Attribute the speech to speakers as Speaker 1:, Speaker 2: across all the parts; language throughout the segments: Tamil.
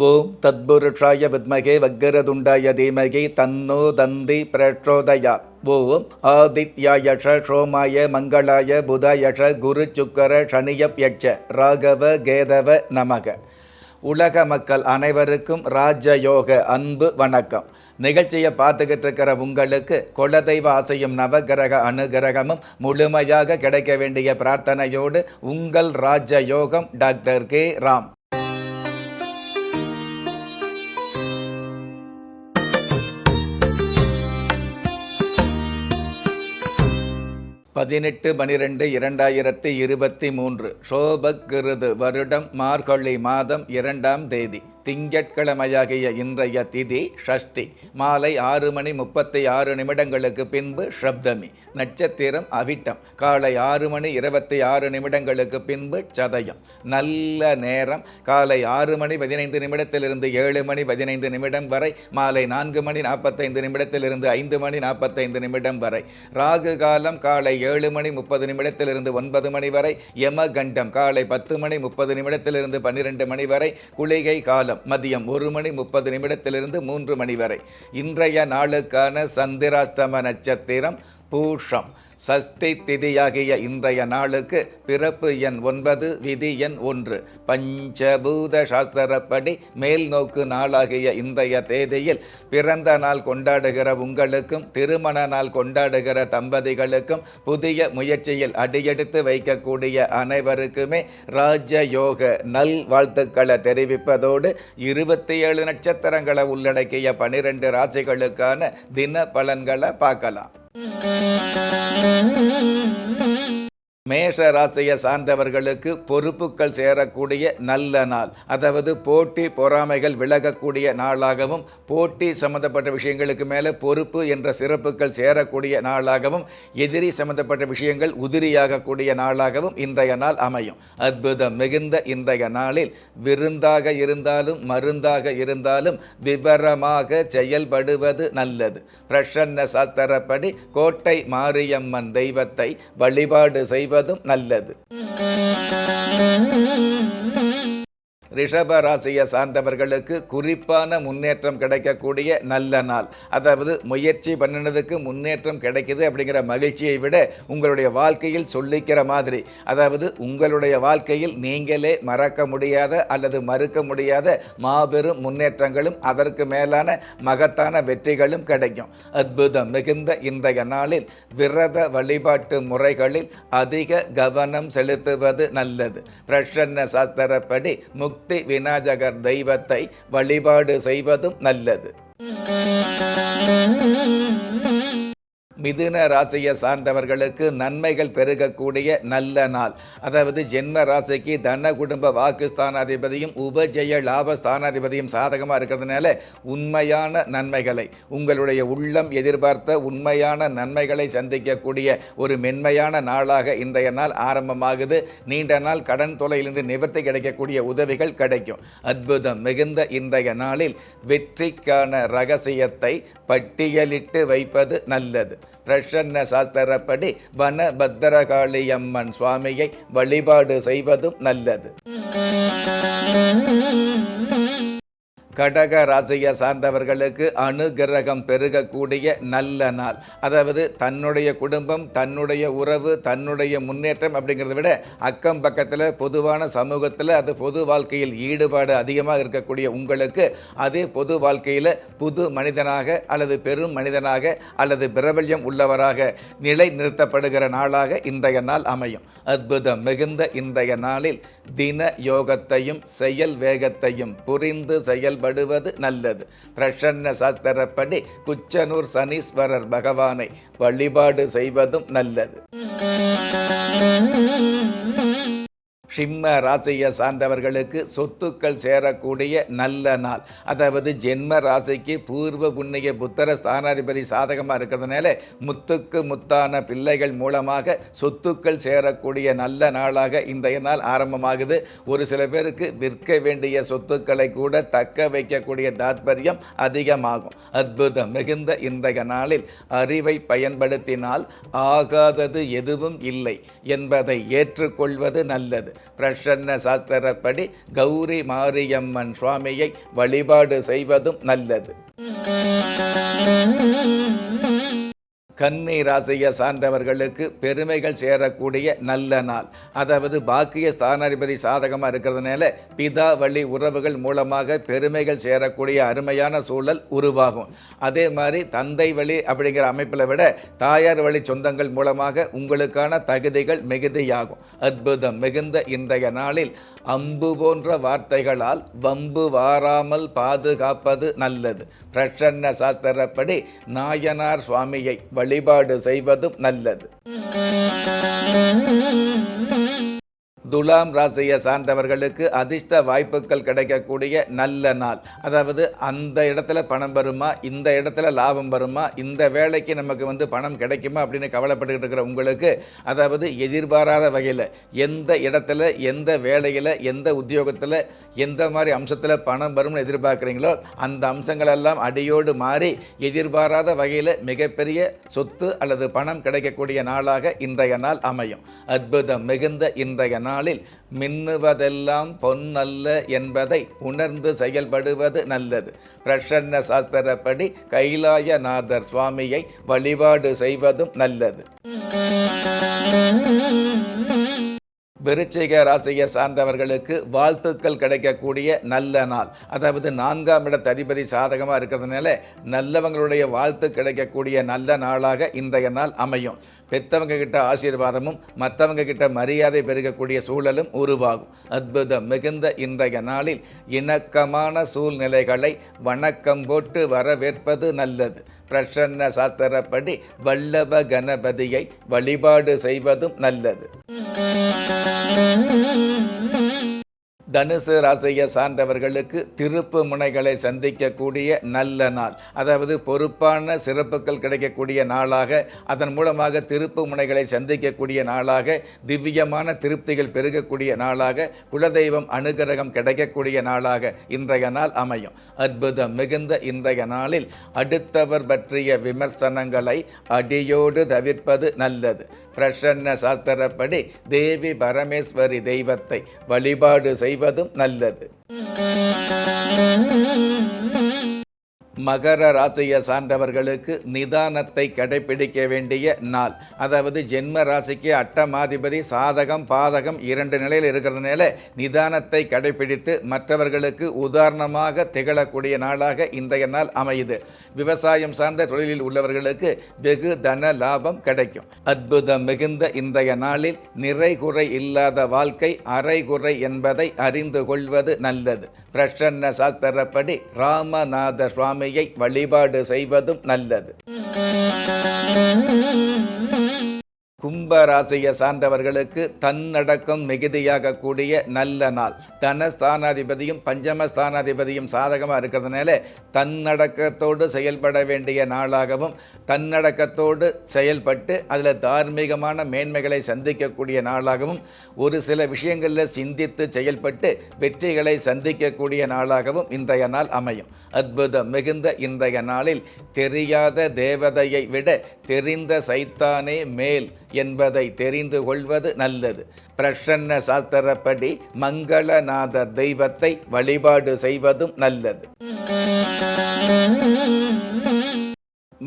Speaker 1: ஓம் தத்புருஷாய வித்மகே வக்கரதுண்டாய தீமகி தன்னோ தந்தி பிரச்சோதயா. ஓம் ஆதித்யாயஷ சோமாய மங்களாய புதாயஷ குரு சுக்கர சனியப்யட்ச ராகவ கேதவ நமக. உலக மக்கள் அனைவருக்கும் ராஜயோக அன்பு வணக்கம். நிகழ்ச்சியை பார்த்துக்கிட்டு இருக்கிற உங்களுக்கு குலதெய்வ ஆசையும் நவகிரக அனுகிரகமும் முழுமையாக கிடைக்க வேண்டிய பிரார்த்தனையோடு உங்கள் ராஜயோகம் டாக்டர் கே ராம். 18/12/2023 சோபக்கிருது வருடம் மார்கழி மாதம் 2ஆம் தேதி திங்கட்கிழமையாகிய இன்றைய திதி ஷஷ்டி. மாலை 6:36 பின்பு ஷப்தமி. நட்சத்திரம் அவிட்டம். காலை 6:26 பின்பு சதயம். நல்ல நேரம் காலை 6:15 7:15 வரை, மாலை 4:45 5:45 வரை. ராகு காலம் காலை 7:30 9 வரை. யமகண்டம் காலை 10:30 12 வரை. குளிகை காலம் மதியம் 1:30 3 வரை. இன்றைய நாளுக்கான சந்திராஷ்டம நட்சத்திரம் பூஷம். சஷ்டி திதியாகிய இன்றைய நாளுக்கு பிறப்பு எண் 9, விதி எண் 1. பஞ்சபூத சாஸ்திரப்படி மேல் நோக்கு நாளாகிய இன்றைய தேதியில் பிறந்த நாள் கொண்டாடுகிற உங்களுக்கும் திருமண நாள் கொண்டாடுகிற தம்பதிகளுக்கும் புதிய முயற்சியில் அடியெடுத்து வைக்கக்கூடிய அனைவருக்குமே ராஜயோக நல் வாழ்த்துக்களை தெரிவிப்பதோடு 27 நட்சத்திரங்களை உள்ளடக்கிய 12 ராசிகளுக்கான தின பலன்களை பார்க்கலாம். மேஷ ராசியை சார்ந்தவர்களுக்கு பொறுப்புகள் சேரக்கூடிய நல்ல நாள். அதாவது போட்டி பொறாமைகள் விலகக்கூடிய நாளாகவும், போட்டி சம்பந்தப்பட்ட விஷயங்களுக்கு மேலே பொறுப்பு என்ற சிறப்புகள் சேரக்கூடிய நாளாகவும், எதிரி சம்பந்தப்பட்ட விஷயங்கள் உதிரியாகக்கூடிய நாளாகவும் இன்றைய நாள் அமையும். அற்புதம் மிகுந்த இன்றைய நாளில் விருந்தாக இருந்தாலும் மருந்தாக இருந்தாலும் விவரமாக செயல்படுவது நல்லது. பிரசன்ன சாஸ்திரப்படி கோட்டை மாரியம்மன் தெய்வத்தை வழிபாடு செய்வது நல்லது. ரிஷப ராசியை சார்ந்தவர்களுக்கு குறிப்பான முன்னேற்றம் கிடைக்கக்கூடிய நல்ல நாள். அதாவது முயற்சி பண்ணினதுக்கு முன்னேற்றம் கிடைக்குது அப்படிங்கிற மகிழ்ச்சியை விட உங்களுடைய வாழ்க்கையில் சொல்லிக்கிற மாதிரி, அதாவது உங்களுடைய வாழ்க்கையில் நீங்களே மறக்க முடியாத அல்லது மறுக்க முடியாத மாபெரும் முன்னேற்றங்களும் அதற்கு மேலான மகத்தான வெற்றிகளும் கிடைக்கும். அற்புதம் மிகுந்த இன்றைய நாளில் விரத வழிபாட்டு முறைகளில் அதிக கவனம் செலுத்துவது நல்லது. பிரசன்ன சாஸ்திரப்படி முக்தி விநாயகர் தெய்வத்தை வழிபாடு செய்வதும் நல்லது. மிதுன ராசியை சார்ந்தவர்களுக்கு நன்மைகள் பெருகக்கூடிய நல்ல நாள். அதாவது ஜென்ம ராசிக்கு தன குடும்ப வாக்குஸ்தானாதிபதியும் உபஜய லாபஸ்தானாதிபதியும் சாதகமாக இருக்கிறதுனால உண்மையான நன்மைகளை, உங்களுடைய உள்ளம் எதிர்பார்த்த உண்மையான நன்மைகளை சந்திக்கக்கூடிய ஒரு மென்மையான நாளாக இன்றைய நாள் ஆரம்பமாகுது. நீண்ட நாள் கடன் தொலையிலிருந்து நிவர்த்தி கிடைக்கக்கூடிய உதவிகள் கிடைக்கும். அற்புதம் மிகுந்த இன்றைய நாளில் வெற்றிக்கான ரகசியத்தை பட்டியலிட்டு வைப்பது நல்லது. பிரசன்ன சாஸ்திரப்படி வன பத்திரகாளியம்மன் சுவாமியை வழிபாடு செய்வதும் நல்லது. கடக ராசியை சார்ந்தவர்களுக்கு அனுகிரகம் பெருகக்கூடிய நல்ல நாள். அதாவது தன்னுடைய குடும்பம், தன்னுடைய உறவு, தன்னுடைய முன்னேற்றம் அப்படிங்கிறத விட அக்கம் பக்கத்தில் பொதுவான சமூகத்தில் அது பொது வாழ்க்கையில் ஈடுபாடு அதிகமாக இருக்கக்கூடிய உங்களுக்கு அதே பொது வாழ்க்கையில் புது மனிதனாக அல்லது பெரும் மனிதனாக அல்லது பிரபல்யம் உள்ளவராக நிலை நிறுத்தப்படுகிற நாளாக இன்றைய நாள் அமையும். அற்புதம் மிகுந்த இன்றைய நாளில் தின யோகத்தையும் செயல் வேகத்தையும் புரிந்து செயல்படுவது நல்லது. பிரசன்ன சாஸ்திரப்படி குச்சனூர் சனீஸ்வரர் பகவானை வழிபாடு செய்வதும் நல்லது. சிம்ம ராசியை சார்ந்தவர்களுக்கு சொத்துக்கள் சேரக்கூடிய நல்ல நாள். அதாவது ஜென்ம ராசிக்கு பூர்வ புண்ணிய புத்திர ஸ்தானாதிபதி சாதகமாக இருக்கிறதுனால முத்துக்கு முத்தான பிள்ளைகள் மூலமாக சொத்துக்கள் சேரக்கூடிய நல்ல நாளாக இன்றைய நாள் ஆரம்பமாகுது. ஒரு சில பேருக்கு விற்க வேண்டிய சொத்துக்களை கூட தக்க வைக்கக்கூடிய தாத்பரியம் அதிகமாகும். அற்புதம் மிகுந்த இன்றைய நாளில் அறிவை பயன்படுத்தினால் ஆகாதது எதுவும் இல்லை என்பதை ஏற்றுக்கொள்வது நல்லது. பிரசன்ன சாஸ்திரப்படி கௌரி மாரியம்மன் சுவாமியை வழிபாடு செய்வதும் நல்லது. கன்னி ராசியை சார்ந்தவர்களுக்கு பெருமைகள் சேரக்கூடிய நல்ல நாள். அதாவது பாக்கிய ஸ்தானாதிபதி சாதகமாக இருக்கிறதுனால பிதா வழி உறவுகள் மூலமாக பெருமைகள் சேரக்கூடிய அருமையான சூழல் உருவாகும். அதே மாதிரி தந்தை வழி அப்படிங்கிற அமைப்பில் விட தாயார் வழி சொந்தங்கள் மூலமாக உங்களுக்கான தகுதிகள் மிகுதியாகும். அற்புதம் மிகுந்த இன்றைய நாளில் அம்பு போன்ற வார்த்தைகளால் வம்பு வாராமல் பாதுகாப்பது நல்லது. பிரசன்ன சாஸ்திரப்படி நாயனார் சுவாமியை வழிபாடு செய்வதும் நல்லது. துலாம் ராசியை சார்ந்தவர்களுக்கு அதிர்ஷ்ட வாய்ப்புகள் கிடைக்கக்கூடிய நல்ல நாள். அதாவது அந்த இடத்துல பணம் வருமா, இந்த இடத்துல லாபம் வருமா, இந்த வேலைக்கு நமக்கு பணம் கிடைக்குமா அப்படின்னு கவலைப்பட்டுக்கிட்டு இருக்கிற உங்களுக்கு, அதாவது எதிர்பாராத வகையில் எந்த இடத்துல எந்த வேலையில் எந்த உத்தியோகத்தில் எந்த மாதிரி அம்சத்தில் பணம் வரும்னு எதிர்பார்க்குறீங்களோ அந்த அம்சங்களெல்லாம் அடியோடு மாறி எதிர்பாராத வகையில் மிகப்பெரிய சொத்து அல்லது பணம் கிடைக்கக்கூடிய நாளாக இன்றைய நாள் அமையும். அற்புதம் மிகுந்த இன்றைய நாளில் மின்னுவதெல்லாம் பொன்னல்ல என்பதை உணர்ந்து செயல்படுவது நல்லது. பிரசன்ன சாஸ்திரப்படி கைலாயநாதர் சுவாமியை வழிபாடு செய்வதும் நல்லது. விருச்சிக ராசியை சார்ந்தவர்களுக்கு வாழ்த்துக்கள் கிடைக்கக்கூடிய நல்ல நாள். அதாவது 4ஆம் இடத்து அதிபதி சாதகமாக இருக்கிறதுனால நல்லவங்களுடைய வாழ்த்து கிடைக்கக்கூடிய நல்ல நாளாக இன்றைய நாள் அமையும். பெற்றவங்க கிட்ட ஆசீர்வாதமும் மற்றவங்க கிட்ட மரியாதை பெருகக்கூடிய சூழலும் உருவாகும். அற்புதம் மிகுந்த இன்றைய நாளில் இணக்கமான சூழ்நிலைகளை வணக்கம் போட்டு வரவேற்பது நல்லது. பிரசன்ன சாஸ்திரப்படி வல்லப கணபதியை வழிபாடு செய்வதும் நல்லது. தனுசு ராசியை சார்ந்தவர்களுக்கு திருப்பு முனைகளை சந்திக்கக்கூடிய நல்ல நாள். அதாவது பொறுப்பான சிறப்புகள் கிடைக்கக்கூடிய நாளாக, அதன் மூலமாக திருப்பு முனைகளை சந்திக்கக்கூடிய நாளாக, திவ்யமான திருப்திகள் பெருகக்கூடிய நாளாக, குலதெய்வம் அனுகிரகம் கிடைக்கக்கூடிய நாளாக இன்றைய நாள் அமையும். அற்புதம் மிகுந்த இன்றைய நாளில் அடுத்தவர் பற்றிய விமர்சனங்களை அடியோடு தவிர்ப்பது நல்லது. பிரசன்ன சாஸ்திரப்படி தேவி பரமேஸ்வரி தெய்வத்தை வழிபாடு செய்வதும் நல்லது. மகர ராசியை சார்ந்தவர்களுக்கு நிதானத்தை கடைபிடிக்க வேண்டிய நாள். அதாவது ஜென்ம ராசிக்கு அட்டமாதிபதி சாதகம் பாதகம் 2 நிலையில் இருக்கிறதுனால நிதானத்தை கடைபிடித்து மற்றவர்களுக்கு உதாரணமாக திகழக்கூடிய நாளாக இன்றைய நாள் அமையுது. விவசாயம் சார்ந்த தொழிலில் உள்ளவர்களுக்கு வெகு தன லாபம் கிடைக்கும். அற்புதம் மிகுந்த இன்றைய நாளில் நிறைகுறை இல்லாத வாழ்க்கை அரைகுறை என்பதை அறிந்து கொள்வது நல்லது. பிரசன்ன சாஸ்திரப்படி ராமநாத சுவாமியை வழிபாடு செய்வதும் நல்லது. கும்பராசியை சார்ந்தவர்களுக்கு தன்னடக்கம் மிகுதியாக கூடிய நல்ல நாள். தனஸ்தானாதிபதியும் பஞ்சமஸ்தானாதிபதியும் சாதகமாக இருக்கிறதுனால தன்னடக்கத்தோடு செயல்பட வேண்டிய நாளாகவும், தன்னடக்கத்தோடு செயல்பட்டு அதில் தார்மீகமான மேன்மைகளை சந்திக்கக்கூடிய நாளாகவும், ஒரு சில விஷயங்களில் சிந்தித்து செயல்பட்டு வெற்றிகளை சந்திக்கக்கூடிய நாளாகவும் இன்றைய நாள் அமையும். அற்புதம் மிகுந்த இன்றைய நாளில் தெரியாத தேவதையை விட தெரிந்த சைத்தானே மேல் என்பதை தெரிந்து கொள்வது நல்லது. பிரசன்ன சாஸ்திரப்படி மங்களநாதர் தெய்வத்தை வழிபாடு செய்வதும் நல்லது.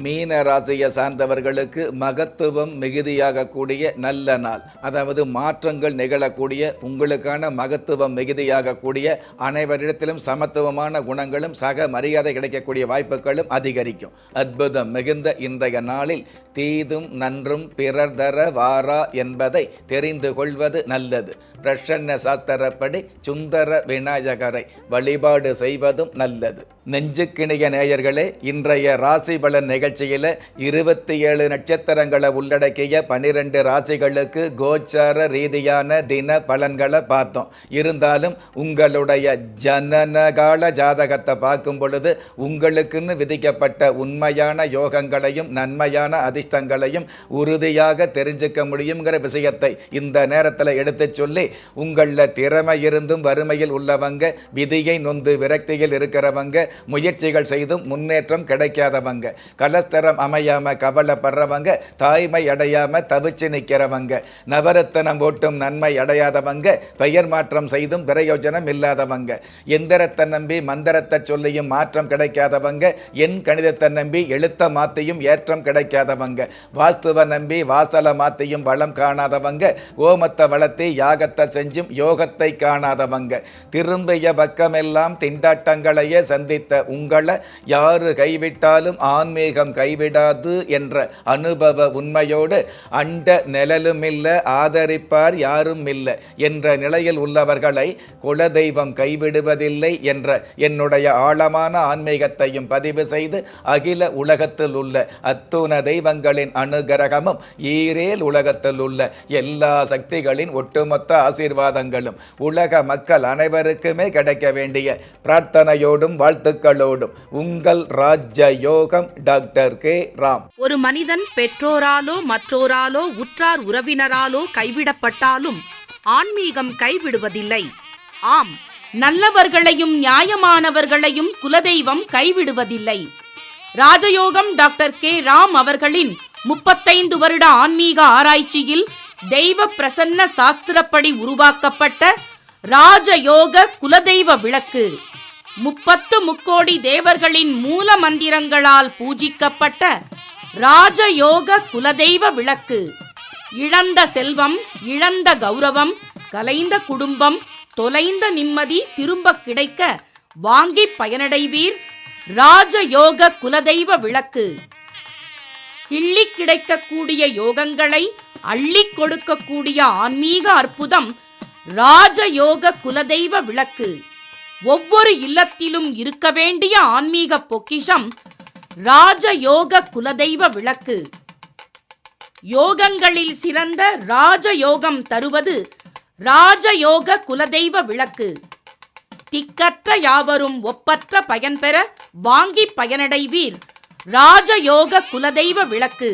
Speaker 1: மீன ராசியை சார்ந்தவர்களுக்கு மகத்துவம் மிகுதியாக கூடிய நல்ல நாள். அதாவது மாற்றங்கள் நிகழக்கூடிய, உங்களுக்கான மகத்துவம் மிகுதியாக கூடிய, அனைவரிடத்திலும் சமத்துவமான குணங்களும் சக மரியாதை கிடைக்கக்கூடிய வாய்ப்புகளும் அதிகரிக்கும். அற்புதம் மிகுந்த இன்றைய நாளில் தீதும் நன்றும் பிறர் தர வாரா என்பதை தெரிந்து கொள்வது நல்லது. பிரசன்ன சாஸ்திரப்படி சுந்தர விநாயகரை வழிபாடு செய்வதும் நல்லது. நெஞ்சுக்கிணிய நேயர்களே, இன்றைய ராசி பலன் நிகழ்ச்சியில் 27 நட்சத்திரங்களை உள்ளடக்கிய 12 ராசிகளுக்கு கோச்சார ரீதியான தின பலன்களை பார்த்தோம். இருந்தாலும் உங்களுடைய ஜனனகால ஜாதகத்தை பார்க்கும் பொழுது உங்களுக்குன்னு விதிக்கப்பட்ட உண்மையான யோகங்களையும் நன்மையான அதிர்ஷ்டங்களையும் உறுதியாக தெரிஞ்சுக்க முடியுங்கிற விஷயத்தை இந்த நேரத்தில் எடுத்து சொல்லி, உங்களில் திறமை இருந்தும் வறுமையில் உள்ளவங்க, விதியை நொந்து விரக்தியில் இருக்கிறவங்க, முயற்சிகள் செய்தும் முன்னேற்றம் கிடைக்காதவங்க, கல கலஸ்தரம் அமையாம கவலைப்படுறவங்க, தாய்மை அடையாம தவிச்சு நிற்கிறவங்க, நவரத்தனம் போட்டும் நன்மை அடையாதவங்க, பெயர் மாற்றம் செய்தும் பிரயோஜனம் இல்லாதவங்க, எந்திரத்தை நம்பி மந்திரத்தை சொல்லியும் மாற்றம் கிடைக்காதவங்க, என் கணிதத்தை நம்பி எழுத்த மாத்தியும் ஏற்றம் கிடைக்காதவங்க, வாஸ்துவை நம்பி வாசலை மாத்தியும் வளம் காணாதவங்க, ஓமத்தை வளர்த்தி யாகத்தை செஞ்சும் யோகத்தை காணாதவங்க, திரும்பிய பக்கமெல்லாம் திண்டாட்டங்களையே சந்தித்த உங்களை யாரு கைவிட்டாலும் ஆன்மீகம் கைவிடாது என்ற அனுபவ உண்மையோடு அண்ட நிழலும் இல்லை, ஆதரிப்பார் யாரும் இல்லை என்ற நிலையில் உள்ளவர்களை குலதெய்வம் கைவிடுவதில்லை என்ற என்னுடைய ஆழமான ஆன்மீகத்தையும் பதிவு செய்து அகில உலகத்தில் உள்ள அத்துண தெய்வங்களின் அனுகிரகமும் ஈரேல் உலகத்தில் உள்ள எல்லா சக்திகளின் ஒட்டுமொத்த ஆசீர்வாதங்களும் உலக மக்கள் அனைவருக்குமே கிடைக்க வேண்டிய பிரார்த்தனையோடும் வாழ்த்துக்களோடும் உங்கள் ராஜ யோகம் டாக்டர் கே ராம்.
Speaker 2: ஒரு மனிதன் பெற்றோராலோ மற்றோராலோ உற்றார் உறவினராலோ கைவிடப்பட்டாலும் ஆன்மீகம் கைவிடுவதில்லை. ஆம், நல்லவர்களையும் நியாயமானவர்களையும் குலதெய்வம் கைவிடுவதில்லை. ராஜயோகம் டாக்டர் கே ராம் அவர்களின் 35 வருட ஆன்மீக ஆராய்ச்சியில் தெய்வ பிரசன்ன சாஸ்திரப்படி உருவாக்கப்பட்ட ராஜயோக குலதெய்வ விளக்கு, 30 முக்கோடி தேவர்களின் மூல மந்திரங்களால் பூஜிக்கப்பட்ட ராஜயோக குலதெய்வ விளக்கு, இழந்த செல்வம், இழந்த கௌரவம், கலைந்த குடும்பம், தொலைந்த நிம்மதி திரும்ப கிடைக்க வாங்கி பயனடைவீர். ராஜயோக குலதெய்வ விளக்கு கிள்ளி கிடைக்கக்கூடிய யோகங்களை அள்ளி கொடுக்கக்கூடிய ஆன்மீக அற்புதம் ராஜயோக குலதெய்வ விளக்கு. ஒவ்வொரு இல்லத்திலும் இருக்க வேண்டிய ஆன்மீக பொக்கிஷம் ராஜயோக குலதெய்வ விளக்கு. யோகங்களில் சிறந்த ராஜயோகம் தருவது ராஜயோக குலதெய்வ விளக்கு. திக்கற்ற யாவரும் ஒப்பற்ற பயன்பெற வாங்கி பயனடைவீர். ராஜயோக குலதெய்வ விளக்கு.